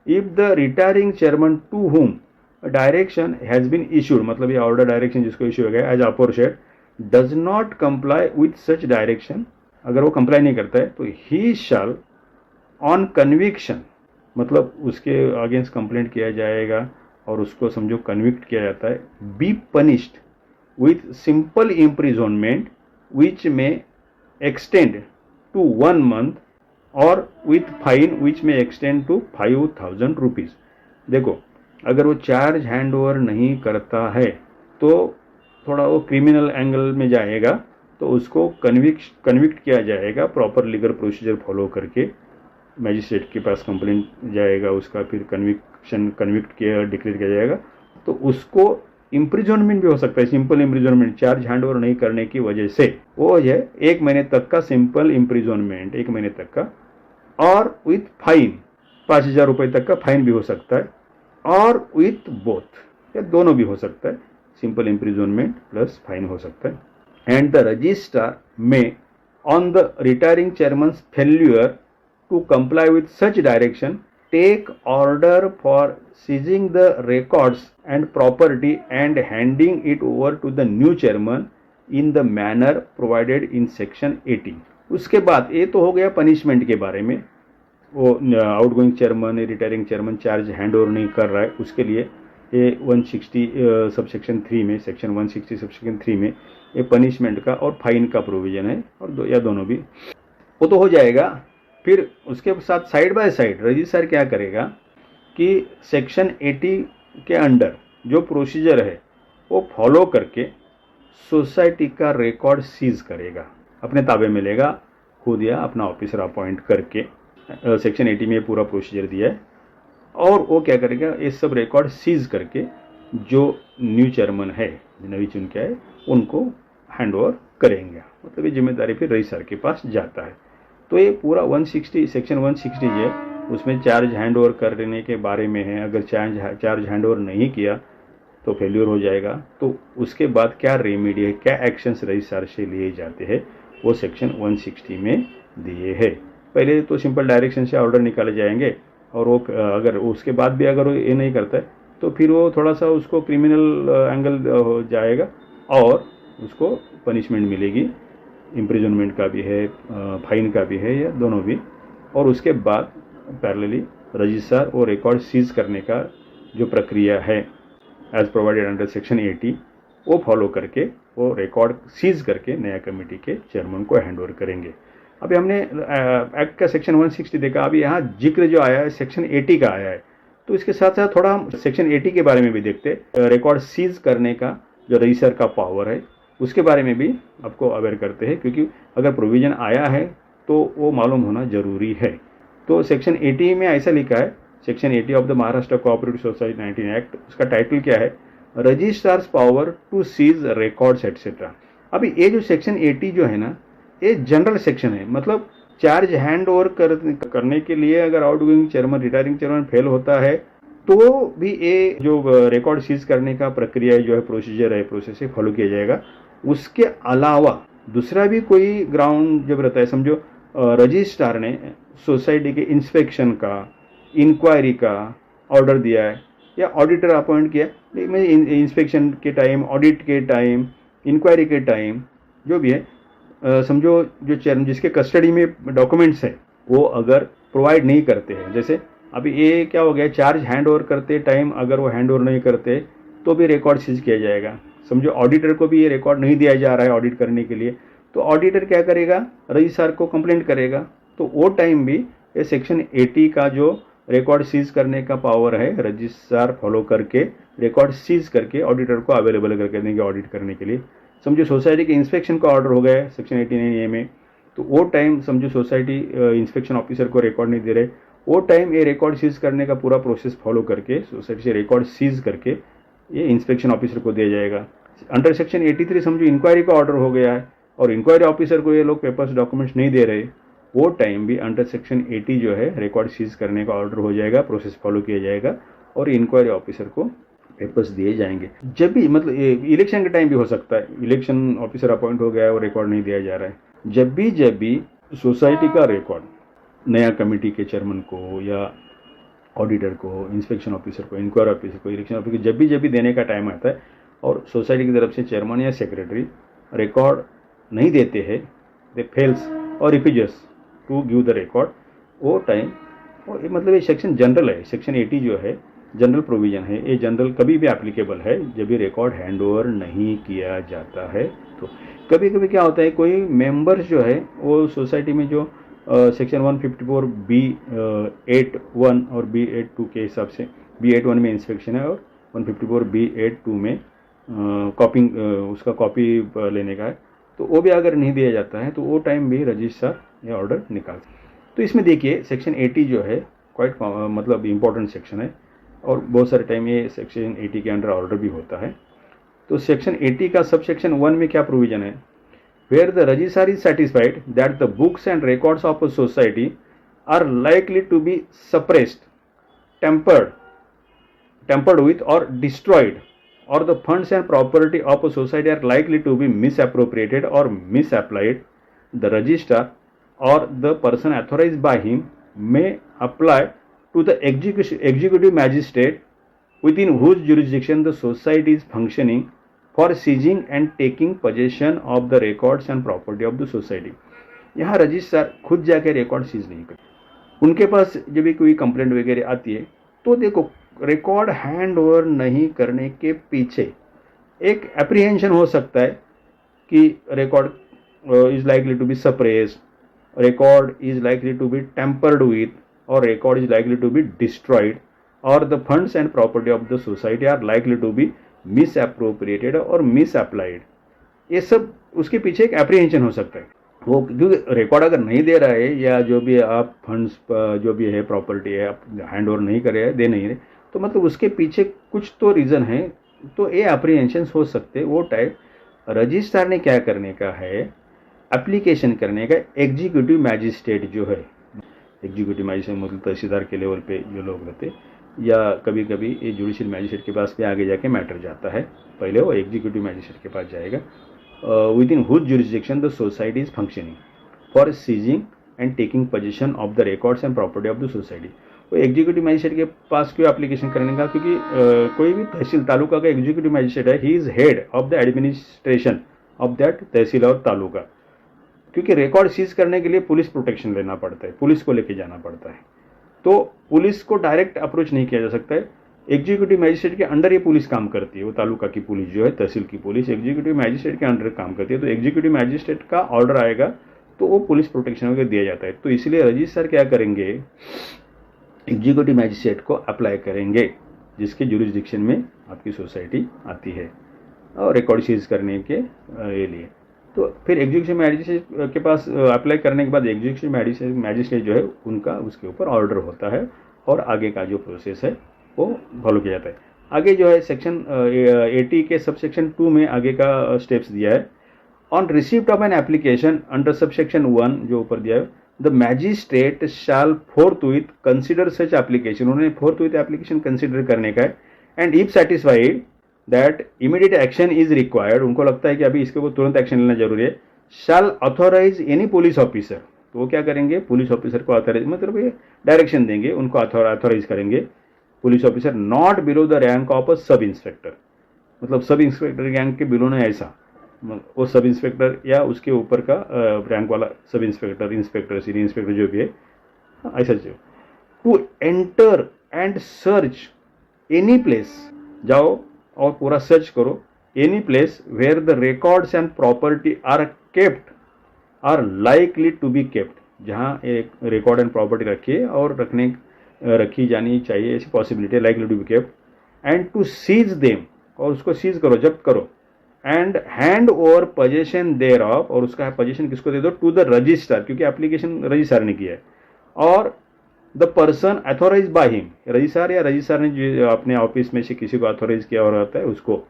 if the retiring chairman to whom direction has been issued, मतलब ये ऑर्डर डायरेक्शन जिसको इशू हो गया as apportioned does not comply with such direction, अगर वो कंप्लाई नहीं करता है तो ही शैल ऑन कन्विक्शन, मतलब उसके अगेंस्ट कंप्लेंट किया जाएगा और उसको समझो कन्विक्ट किया जाता है, बी पनिश्ड विथ सिंपल इम्प्रिजोनमेंट विच में एक्सटेंड टू 1 month और विथ फाइन विच में एक्सटेंड टू 5,000 रुपीज़. देखो अगर वो चार्ज हैंड ओवर नहीं करता है तो थोड़ा वो क्रिमिनल एंगल में जाएगा, तो उसको कन्विक्ट किया जाएगा प्रॉपर लीगल प्रोसीजर फॉलो करके, मैजिस्ट्रेट के पास कंप्लेंट जाएगा उसका, फिर कन्विक्ट किया डिक्लेयर किया जाएगा, तो उसको इम्प्रिजनमेंट भी हो सकता है, simple imprisonment charge hand over नहीं करने की वजह से, वो है 1 महीने तक का सिंपल इम्प्रिजनमेंट, 1 महीने तक का, और विथ फाइन 5,000 रुपये तक का फाइन भी हो सकता है, और विथ बोथ या दोनों भी हो सकता है, सिंपल इम्प्रिजनमेंट प्लस फाइन हो सकता है. एंड द रजिस्ट्रार में on the retiring chairman's failure to comply with such direction take order for seizing the records and property and handing it over to the new chairman in the manner provided in section 80. उसके बाद ये तो हो गया punishment के बारे में, वो outgoing chairman retiring chairman charge hand over नहीं कर रहा है उसके लिए ये 160 सबसेक्शन 3 में, सेक्शन 160 सबसेक्शन 3 में ये पनिशमेंट का और फाइन का प्रोविजन है, और या दोनों भी वो तो हो जाएगा. फिर उसके साथ साइड बाय साइड रजिस्ट्रार क्या करेगा कि सेक्शन 80 के अंडर जो प्रोसीजर है वो फॉलो करके सोसाइटी का रिकॉर्ड सीज करेगा, अपने ताबे में लेगा खुद या अपना ऑफिसर अपॉइंट करके. सेक्शन 80 में पूरा प्रोसीजर दिया है, और वो क्या करेगा ये सब रिकॉर्ड सीज करके जो न्यू चेयरमैन है, नवी चुन के है, उनको हैंड ओवर करेंगे, मतलब ये जिम्मेदारी फिर रजिस्ट्रार के पास जाता है. तो ये पूरा 160 सेक्शन 160 है उसमें चार्ज हैंड ओवर करने के बारे में है. अगर चार्ज हैंड ओवर नहीं किया तो फेल्यूर हो जाएगा, तो उसके बाद क्या रेमेडी है, क्या एक्शंस रजिस्ट्रार से लिए जाते हैं वो सेक्शन 160 में दिए हैं. पहले तो सिंपल डायरेक्शन से ऑर्डर निकाले जाएंगे, और वो अगर उसके बाद भी अगर वो ये नहीं करता है तो फिर वो थोड़ा सा उसको क्रिमिनल एंगल हो जाएगा और उसको पनिशमेंट मिलेगी, इम्प्रिजनमेंट का भी है, फाइन का भी है, या दोनों भी. और उसके बाद पैरेलली रजिस्ट्रार वो रिकॉर्ड सीज करने का जो प्रक्रिया है एज प्रोवाइडेड अंडर सेक्शन 80 वो फॉलो करके वो रिकॉर्ड सीज करके नया कमेटी के चेयरमैन को हैंड ओवर करेंगे. अभी हमने एक्ट का सेक्शन 160 देखा, अभी यहाँ जिक्र जो आया है सेक्शन 80 का आया है, तो इसके साथ साथ थोड़ा हम सेक्शन 80 के बारे में भी देखते. रिकॉर्ड सीज करने का जो रजिस्ट्रार का पावर है उसके बारे में भी आपको अवेयर करते हैं, क्योंकि अगर प्रोविजन आया है तो वो मालूम होना जरूरी है. तो सेक्शन 80 में ऐसा लिखा है, section 80 of the Maharashtra cooperative society 19 act, उसका टाइटल क्या है, registrar's power to seize records etcetera. अभी ये जो सेक्शन 80 जो है ना, ये जनरल सेक्शन है, मतलब चार्ज हैंड ओवर करने के लिए अगर outgoing chairman retiring chairman fail होता है तो भी ये जो रिकॉर्ड सीज करने का प्रक्रिया जो है, प्रोसीजर है, प्रोसेस है, फॉलो किया जाएगा। उसके अलावा दूसरा भी कोई ग्राउंड जब रहता है, समझो रजिस्ट्रार ने सोसाइटी के इंस्पेक्शन का, इंक्वायरी का ऑर्डर दिया है या ऑडिटर अपॉइंट किया, मैं इंस्पेक्शन के टाइम, ऑडिट के टाइम, इंक्वायरी के टाइम जो भी है, समझो जो चेयरमैन जिसके कस्टडी में डॉक्यूमेंट्स है वो अगर प्रोवाइड नहीं करते हैं, जैसे अभी ये क्या हो गया, चार्ज हैंड ओवर करते टाइम अगर वो हैंड ओवर नहीं करते तो भी रिकॉर्ड सीज किया जाएगा। समझो ऑडिटर को भी ये रिकॉर्ड नहीं दिया जा रहा है ऑडिट करने के लिए, तो ऑडिटर क्या करेगा, रजिस्ट्रार को कंप्लेंट करेगा, तो वो टाइम भी ये सेक्शन 80 का जो रिकॉर्ड सीज करने का पावर है, रजिस्ट्रार फॉलो करके रिकॉर्ड सीज करके ऑडिटर को अवेलेबल करके देंगे ऑडिट करने के लिए। समझो सोसाइटी के इंस्पेक्शन का ऑर्डर हो गया है सेक्शन 89A में, तो वो टाइम समझो सोसाइटी इंस्पेक्शन ऑफिसर को रिकॉर्ड नहीं दे रहे, वो टाइम ये रिकॉर्ड सीज करने का पूरा प्रोसेस फॉलो करके सोसाइटी से रिकॉर्ड सीज करके ये इंस्पेक्शन ऑफिसर को दिया जाएगा। अंडर सेक्शन 83 समझो इंक्वायरी का ऑर्डर हो गया है और इंक्वायरी ऑफिसर को ये लोग पेपर्स डॉक्यूमेंट्स नहीं दे रहे, वो टाइम भी अंडर सेक्शन 80 जो है रिकॉर्ड सीज करने का ऑर्डर हो जाएगा, प्रोसेस फॉलो किया जाएगा और इंक्वायरी ऑफिसर को पेपर्स दिए जाएंगे। जब भी मतलब इलेक्शन के टाइम भी हो सकता है, इलेक्शन ऑफिसर अपॉइंट हो गया है और रिकॉर्ड नहीं दिया जा रहा है, जब भी सोसाइटी का रिकॉर्ड नया कमेटी के चेयरमैन को या ऑडिटर को, इंस्पेक्शन ऑफिसर को, इंक्वायरी ऑफिसर को, इलेक्शन ऑफिसर को जब भी देने का टाइम आता है और सोसाइटी की तरफ से चेयरमैन या सेक्रेटरी रिकॉर्ड नहीं देते हैं, दे फेल्स और रिफ्यूजर्स टू गिव द रिकॉर्ड, वो टाइम मतलब ये सेक्शन जनरल है, सेक्शन 80 जो है जनरल प्रोविजन है, ये जनरल कभी भी एप्लीकेबल है जब भी रिकॉर्ड हैंड ओवर नहीं किया जाता है। तो कभी कभी क्या होता है, कोई मेंबर्स जो है वो सोसाइटी में जो सेक्शन 154B(8)(1) और B(8)(2) के हिसाब से, B(8)(1) में इंस्पेक्शन है और 154B(8)(2) में कॉपिंग उसका कॉपी लेने का है, तो वो भी अगर नहीं दिया जाता है तो वो टाइम भी रजिस्ट्रार ये ऑर्डर निकाल। तो इसमें देखिए सेक्शन 80 जो है क्वाइट मतलब इम्पोर्टेंट सेक्शन है और बहुत सारे टाइम ये सेक्शन 80 के अंडर ऑर्डर भी होता है। तो सेक्शन 80 का सब सेक्शन 1 में क्या प्रोविजन है, where the registrar is satisfied that the books and records of a society are likely to be suppressed, tampered with or destroyed, or the funds and property of a society are likely to be misappropriated or misapplied, the registrar or the person authorized by him may apply to the executive magistrate within whose jurisdiction the society is functioning for seizing and taking possession of the records and property of the society। यहाँ registrar खुद जाके record seize नहीं करते, उनके पास जब भी कोई complaint वगैरह आती है तो देखो रिकॉर्ड हैंड ओवर नहीं करने के पीछे एक एप्रीहेंशन हो सकता है कि record is likely to be suppressed, record is likely to be tampered with, और record is likely to be destroyed, और the funds and property of the society are likely to be misappropriated और misapplied. ये सब उसके पीछे एक apprehension हो सकता है। वो क्योंकि रिकॉर्ड अगर नहीं दे रहा है या जो भी आप फंड्स जो भी है प्रॉपर्टी है आप हैंड ओवर नहीं कर रहे हैं, दे नहीं रहे, तो मतलब उसके पीछे कुछ तो रीज़न है, तो ये एप्रीहेंशन हो सकते हैं। वो टाइप रजिस्ट्रार ने क्या करने का है, एप्लीकेशन करने का एग्जीक्यूटिव मैजिस्ट्रेट जो है, एग्जीक्यूटिव मैजिस्ट्रेट मतलब तहसीलदार के लेवल पे जो लोग रहते, या कभी कभी ये जुडिशियल मैजिस्ट्रेट के पास भी आगे जाके मैटर जाता है, पहले वो एग्जीक्यूटिव मैजिस्ट्रेट के पास जाएगा, within whose jurisdiction the society is functioning for seizing and taking position of the records and property of the society. वो एग्जीक्यूटिव मैजिस्ट्रेट के पास क्यों एप्लीकेशन करने का, क्योंकि कोई भी तहसील तालुका का एग्जीक्यूटिव मैजिस्ट्रेट है, he is head of the administration of that tehsil और तालुका, क्योंकि रिकॉर्ड सीज करने के लिए पुलिस प्रोटेक्शन लेना पड़ता है, पुलिस को लेके जाना पड़ता है, तो पुलिस को डायरेक्ट अप्रोच नहीं किया जा सकता है। एग्जीक्यूटिव मैजिस्ट्रेट के अंडर ये पुलिस काम करती है, वो तालुका की पुलिस जो है, तहसील की पुलिस एग्जीक्यूटिव मैजिस्ट्रेट के अंडर काम करती है, तो एग्जीक्यूटिव मैजिस्ट्रेट का ऑर्डर आएगा तो वो पुलिस प्रोटेक्शन वगैरह दिया जाता है। तो इसलिए रजिस्ट्रार क्या करेंगे, एग्जीक्यूटिव मैजिस्ट्रेट को अप्लाई करेंगे जिसके जुरिस्डिक्शन में आपकी सोसाइटी आती है और रिकॉर्ड सीज करने के लिए। तो फिर एग्जीक्यूटिव मैजिस्ट्रेट के पास अप्लाई करने के बाद एग्जीक्यूटिव मैजिस्ट्रेट जो है उनका उसके ऊपर ऑर्डर होता है और आगे का जो प्रोसेस है वो फॉलो किया जाता है। आगे जो है सेक्शन 80 के सब सेक्शन 2 में आगे का स्टेप्स दिया है। On receipt of an application under subsection 1 जो ऊपर दिया है, the magistrate shell फोर्थविथ consider such application, उन्होंने फोर्थविथ एप्लीकेशन कंसिडर करने का है, and if satisfied that immediate action is required, उनको लगता है कि अभी इसके ऊपर तुरंत एक्शन लेना जरूरी है, शैल ऑथोराइज एनी पुलिस ऑफिसर, तो वो क्या करेंगे, पुलिस ऑफिसर को ऑथोराइज मतलब ये डायरेक्शन देंगे, उनको ऑथोराइज करेंगे, police officer not below the rank of a sub inspector, मतलब सब इंस्पेक्टर रैंक के बिलो नहीं, ऐसा वो सब इंस्पेक्टर या उसके ऊपर का रैंक वाला sub inspector, inspector, senior inspector जो भी है, ऐसा to enter and search any place, जाओ और पूरा सर्च करो, any place where the records and property are kept are likely to be kept, जहाँ एक रिकॉर्ड एंड प्रॉपर्टी रखी है और रखी जानी चाहिए, ऐसी possibility likely to be kept, and to seize them, और उसको सीज करो, जब्त करो, and hand over possession thereof, और उसका पोजेशन किसको दे दो, टू द रजिस्ट्रार, क्योंकि एप्लीकेशन रजिस्ट्रार ने किया है, और the person authorise by him, registrar या रजिस्ट्रार ने जो अपने ऑफिस में से किसी को अथोराइज किया हो रहता है उसको,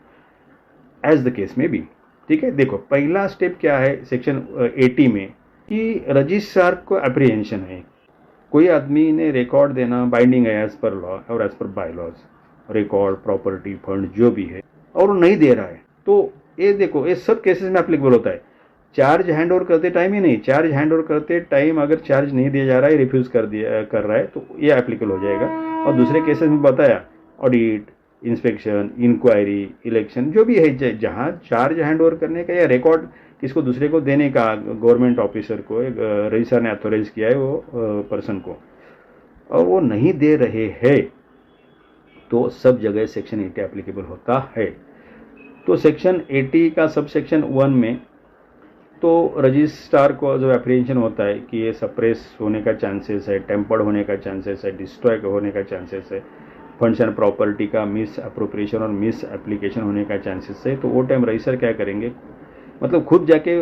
एज द केस में भी। ठीक है, देखो पहला स्टेप क्या है सेक्शन 80 में कि रजिस्ट्रार को अप्रीहेंशन है, कोई आदमी ने रिकॉर्ड देना बाइंडिंग है एज पर लॉ और as per bylaws, record, property, fund जो भी है, और वो नहीं दे रहा है, तो ये देखो ये सब केसेस में एप्लीकेबल होता है, चार्ज हैंड ओवर करते टाइम ही नहीं, चार्ज हैंड ओवर करते टाइम अगर चार्ज नहीं दिया जा रहा है, रिफ्यूज कर रहा है, तो ये एप्लीकेबल हो जाएगा। और दूसरे केसेस में बताया ऑडिट, इंस्पेक्शन, इंक्वायरी, इलेक्शन जो भी है, जहाँ चार्ज हैंड ओवर करने का या रिकॉर्ड किसको दूसरे को देने का, गवर्नमेंट ऑफिसर को, रजिस्ट्रार ने अथोराइज किया है वो पर्सन को, और वो नहीं दे रहे हैं, तो सब जगह सेक्शन 80 एप्लीकेबल होता है। तो सेक्शन 80 का सब सेक्शन 1 में तो रजिस्ट्रार को जो एप्रीहेंशन होता है कि ये सप्रेस होने का चांसेस है, टेम्पर्ड होने का चांसेस है, डिस्ट्रॉय होने का चांसेस है, फंड्स एंड प्रॉपर्टी का मिस अप्रोप्रिएशन और मिस एप्लीकेशन होने का चांसेस है, तो वो टाइम रजिस्ट्रार क्या करेंगे, मतलब खुद जाके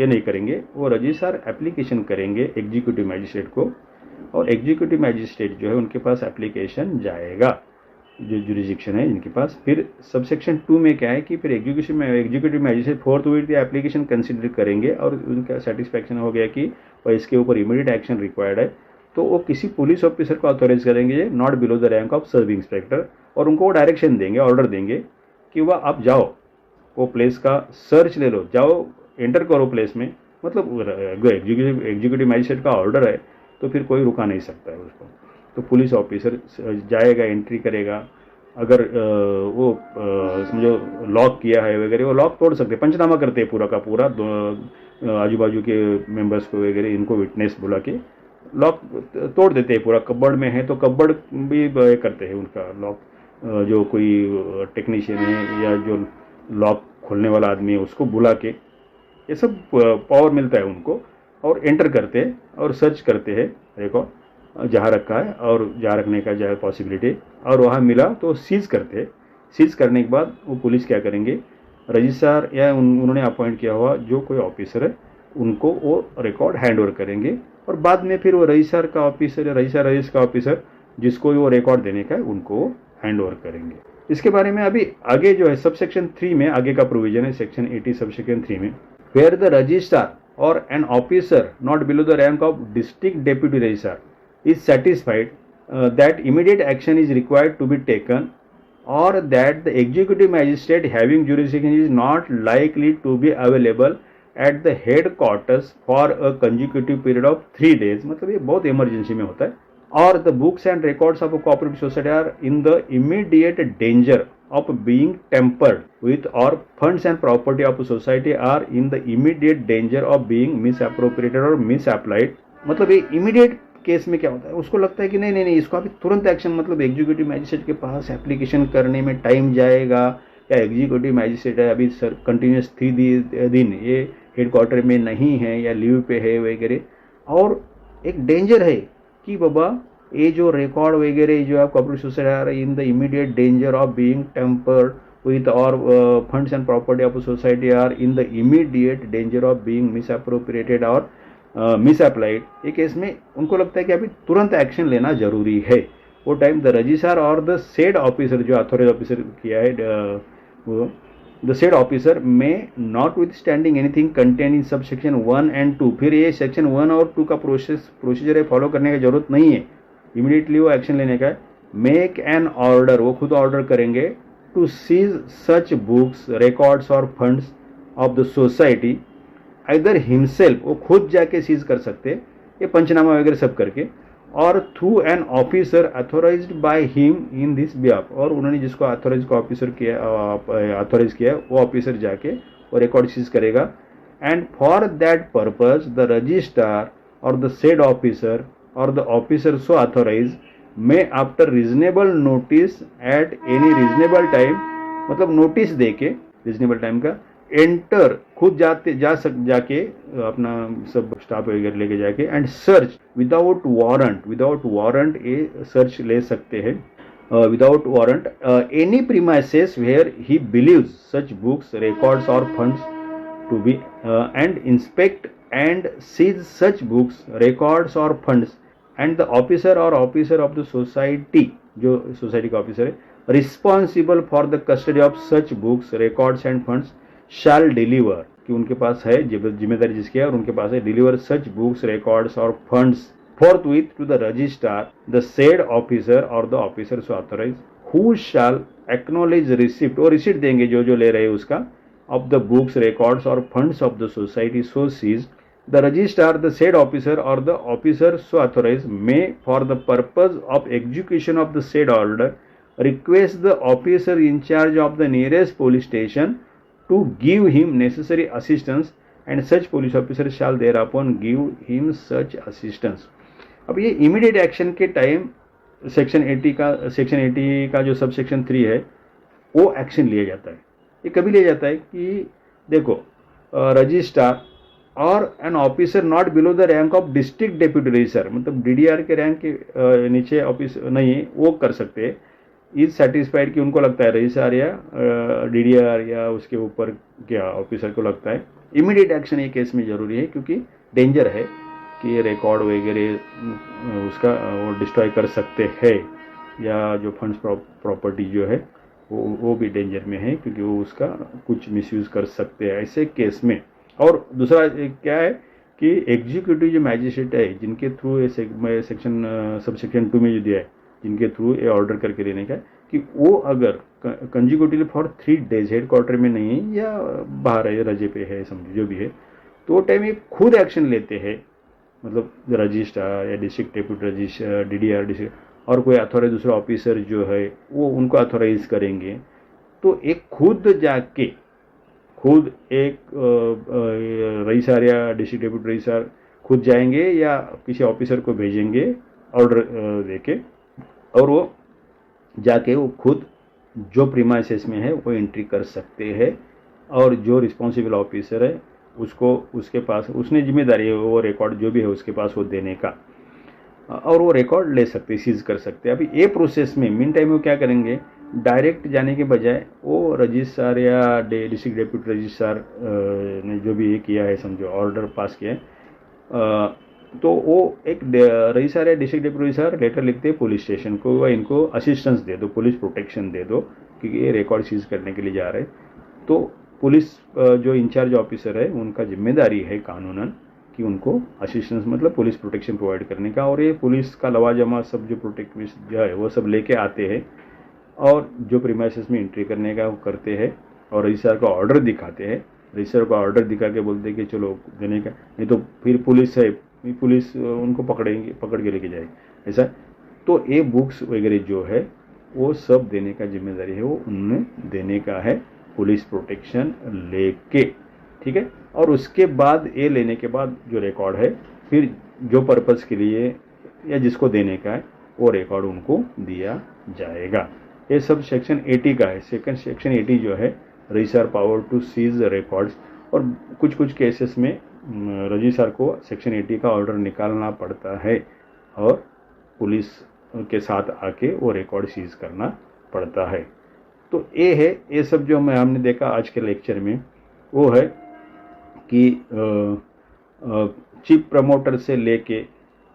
ये नहीं करेंगे, वो रजिस्ट्रार एप्लीकेशन करेंगे एग्जीक्यूटिव मैजिस्ट्रेट को, और एग्जीक्यूटिव मैजिस्ट्रेट जो है उनके पास एप्लीकेशन जाएगा, जो जुरिडिक्शन है इनके पास। फिर सबसेक्शन 2 में क्या है कि फिर एग्जीक्यूटिव मैजिस्ट्रेट फोर्थविथ एप्लीकेशन कंसिडर करेंगे, और उनका सेटिस्फैक्शन हो गया कि इसके ऊपर इमीडिएट एक्शन रिक्वायर्ड है, तो वो किसी पुलिस ऑफिसर को ऑथोराइज करेंगे not below the rank of sub inspector, और उनको डायरेक्शन देंगे, ऑर्डर देंगे कि वह आप जाओ, वो प्लेस का सर्च ले लो, जाओ एंटर करो प्लेस में, मतलब एग्जीक्यूटिव मैजिस्ट्रेट का ऑर्डर है तो फिर कोई रुका नहीं सकता है उसको, तो पुलिस ऑफिसर जाएगा, एंट्री करेगा, अगर वो समझो लॉक किया है वगैरह, वो लॉक तोड़ सकते, पंचनामा करते हैं पूरा का पूरा, आजू बाजू के मेंबर्स को वगैरह इनको विटनेस बुला के लॉक तोड़ देते हैं पूरा, कब्बड़ में है तो कब्बड़ भी करते हैं उनका लॉक, जो कोई टेक्नीशियन है या जो लॉक खोलने वाला आदमी है उसको बुला के, ये सब पावर मिलता है उनको, और एंटर करते हैं और सर्च करते हैं रिकॉर्ड जहाँ रखा है और जहाँ रखने का जहाँ पॉसिबिलिटी, और वहाँ मिला तो सीज करते हैं, सीज करने के बाद वो पुलिस क्या करेंगे, रजिस्ट्रार या उन्होंने अपॉइंट किया हुआ जो कोई ऑफिसर है उनको वो रिकॉर्ड हैंड ओवर करेंगे, और बाद में फिर वो रजिस्ट्रार का ऑफिसर या रजिस्ट्रार का ऑफिसर जिसको वो रिकॉर्ड देने का है उनको हैंड ओवर करेंगे। इसके बारे में अभी आगे जो है सबसेक्शन 3 में आगे का प्रोविजन है सेक्शन 80 सबसेक्शन 3 में, वेयर द रजिस्ट्रार और an officer not below the rank of district deputy registrar is satisfied that immediate action is required to be taken, or that the executive magistrate having jurisdiction is not likely to be available at the headquarters for a consecutive period of 3 days, मतलब ये बहुत emergency में होता है, और the books and records of a cooperative society are in the immediate danger of being tampered with, or funds and property of a society are in the immediate danger of being misappropriated or misapplied, मतलब ये immediate case में क्या होता है, उसको लगता है कि नहीं इसको अभी तुरंत एक्शन, मतलब एग्जीक्यूटिव मैजिस्ट्रेट के पास एप्लीकेशन करने में टाइम जाएगा, या एग्जीक्यूटिव मैजिस्ट्रेट है अभी सर कंटिन्यूस 3 दिन ये हेडक्वार्टर में नहीं है या लीव पे है वगैरह, और एक डेंजर है कि बाबा ये जो रिकॉर्ड वगैरह जो है कोऑपरेटिव सोसाइटी आ रही in the immediate danger of being tempered with or funds and property of a society are in the immediate danger of being misappropriated or मिसअप्लाइड, ये केस में उनको लगता है कि अभी तुरंत एक्शन लेना जरूरी है, वो टाइम द रजिस्ट्रार और द सेड ऑफिसर जो अथॉराइज ऑफिसर किया है वो the said officer may not with standing anything contain in sub section 1 and 2। फिर ये सेक्शन 1 और 2 का प्रोसीजर है, फॉलो करने की जरूरत नहीं है, इमीडिएटली वो एक्शन लेने का है। मेक एन ऑर्डर, वो खुद ऑर्डर करेंगे, to seize such books, records और funds of the society, either himself, वो खुद जाके सीज कर सकते, ये पंचनामा वगैरह सब करके, और through an officer authorised bye him in this behalf, और उन्होंने जिसको अथोराइज को ऑफिसर किया, अथोराइज किया, वो ऑफिसर जाके वो रिकॉर्ड सीज करेगा। And for that purpose the registrar और द सेड ऑफिसर और the officer so authorise may after reasonable notice at any reasonable time, मतलब नोटिस दे के रीजनेबल टाइम का, एंटर, खुद जाके अपना सब स्टाफ वगैरह लेके जाके, एंड सर्च विदाउट वारंट ये सर्च ले सकते हैं, without warrant any premises where he believes such books, records और funds to be, and inspect and seize such books, records और funds, and the officer of the society, जो society का officer है, responsible for the custody of such books, records and funds shall deliver, कि उनके पास है जिम्मेदारी जिसकी है और उनके पास है, डिलीवर सच बुक्स, रिकॉर्ड्स और funds forthwith to the registrar, the said officer or the officer so authorized, who shall acknowledge receipt, और रिसीट देंगे जो ले रहे हैं उसका, of the books, records or funds of the society so seized. The registrar, the said officer or the officer so authorized may, for the purpose of execution of the said order, request the officer in charge of the nearest police station to give him necessary assistance, and such police officer shall thereupon give him such assistance. अब ये immediate action के time section 80 का जो sub section 3 है वो action लिया जाता है। ये कभी लिया जाता है कि देखो, रजिस्ट्रार और an officer not below the rank of district deputy registrar, मतलब डीडीआर के रैंक के नीचे ऑफिस नहीं, वो कर सकते हैं, इज सेटिस्फाइड कि उनको लगता है रजिस्ट्रार या डीडीआर या उसके ऊपर क्या ऑफिसर को लगता है इमीडिएट एक्शन ये केस में जरूरी है, क्योंकि डेंजर है कि रिकॉर्ड वगैरह उसका वो डिस्ट्रॉय कर सकते हैं, या जो फंड्स प्रॉपर्टी जो है वो भी डेंजर में है, क्योंकि वो उसका कुछ मिसयूज़ कर सकते हैं ऐसे केस में। और दूसरा क्या है कि एग्जीक्यूटिव जो मैजिस्ट्रेट है, जिनके थ्रू ये सेक्शन सब सेक्शन 2 में जो दिया है, जिनके थ्रू ये ऑर्डर करके देने का, कि वो अगर consecutively for 3 days head quarter में नहीं है या बाहर है, रजे पे है, समझो जो भी है, तो वो टाइम ये खुद एक्शन लेते हैं, मतलब रजिस्ट्रार या district deputy registrar, DDR district, और कोई अथॉराइज दूसरा ऑफिसर जो है वो उनको अथॉराइज करेंगे, तो एक खुद जाके खुद एक रजिस्ट्रार या डिस्ट्रिक्ट डेप्यूटी रजिस्ट्रार खुद जाएंगे या किसी ऑफिसर को भेजेंगे ऑर्डर देके, और वो जाके वो खुद जो प्रीमाइसेस में है वो एंट्री कर सकते हैं, और जो रिस्पॉन्सिबल ऑफिसर है उसको उसके पास उसने जिम्मेदारी है वो रिकॉर्ड जो भी है उसके पास वो देने का, और वो रिकॉर्ड ले सकते, सीज कर सकते हैं। अभी ये प्रोसेस में मीन टाइम वो क्या करेंगे, डायरेक्ट जाने के बजाय वो रजिस्ट्रार या डिस्ट्रिक्ट डेप्यूटी रजिस्ट्रार ने जो भी ये किया है, समझो ऑर्डर पास किया है, तो वो एक रजिस्ट्रार या डिस्ट्रिक्ट डेप्यूटी रजिस्ट्रार लेटर लिखते हैं पुलिस स्टेशन को, वह इनको असिस्टेंस दे दो, पुलिस प्रोटेक्शन दे दो, क्योंकि ये रिकॉर्ड सीज करने के लिए जा रहे हैं। तो पुलिस जो इंचार्ज ऑफिसर है उनका जिम्मेदारी है कानूनन कि उनको असिस्टेंस मतलब पुलिस प्रोटेक्शन प्रोवाइड करने का, और ये पुलिस का लवाजमा सब जो प्रोटेक्ट जो है वो सब लेके आते हैं, और जो प्रीमाइसेस में एंट्री करने का वो करते हैं, और रजिस्ट्रार को ऑर्डर दिखाते हैं, रजिस्ट्रार को ऑर्डर दिखा के बोलते हैं कि चलो देने का, नहीं तो फिर पुलिस है, पुलिस उनको पकड़ के लेके जाएगी ऐसा। तो ये बुक्स वगैरह जो है वो सब देने का जिम्मेदारी है वो उन्हें देने का है, पुलिस प्रोटेक्शन लेके, ठीक है। और उसके बाद ये लेने के बाद जो रिकॉर्ड है फिर जो पर्पस के लिए या जिसको देने का है वो रिकॉर्ड उनको दिया जाएगा। ये सब सेक्शन 80 का है। सेक्शन 80 जो है registrar power to seize records, और कुछ केसेस में रजिस्ट्रार को सेक्शन 80 का ऑर्डर निकालना पड़ता है और पुलिस के साथ आके वो रिकॉर्ड सीज करना पड़ता है। तो ये है, ये सब जो हमने देखा आज के लेक्चर में वो है कि चीफ प्रमोटर से लेके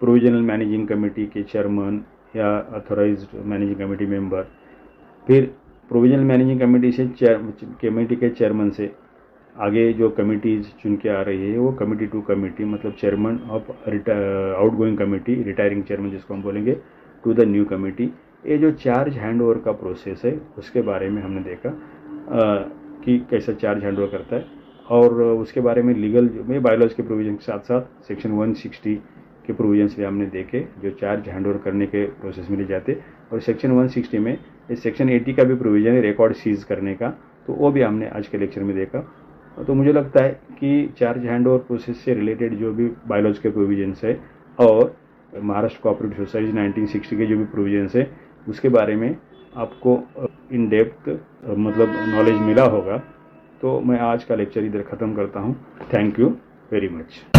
प्रोविजनल मैनेजिंग कमेटी के चेयरमैन या अथॉराइज्ड मैनेजिंग कमेटी मेंबर, फिर प्रोविजनल मैनेजिंग कमेटी से कमेटी के चेयरमैन से आगे जो कमिटीज चुन के आ रही है वो कमिटी टू कमिटी, मतलब chairman of outgoing committee, retiring chairman जिसको हम बोलेंगे, टू द न्यू कमिटी। ये जो चार्ज हैंडओवर का प्रोसेस है उसके बारे में हमने देखा कि कैसा चार्ज हैंडओवर करता है, और उसके बारे में लीगल में बायोलॉज के प्रोविजन के साथ साथ सेक्शन 160 के प्रोविजंस भी हमने देखे जो चार्ज हैंडओवर करने के प्रोसेस में ले जाते। और सेक्शन 160 में इस सेक्शन 80 का भी प्रोविजन है रिकॉर्ड सीज करने का, तो वो भी हमने आज के लेक्चर में देखा। तो मुझे लगता है कि चार्ज हैंडओवर प्रोसेस से रिलेटेड जो भी बायोलॉज के प्रोविजंस है और महाराष्ट्र कोऑपरेटिव सोसाइटी 1960 के जो भी प्रोविजंस है उसके बारे में आपको इन डेप्थ मतलब नॉलेज मिला होगा। तो मैं आज का लेक्चर इधर ख़त्म करता हूँ। Thank you very much.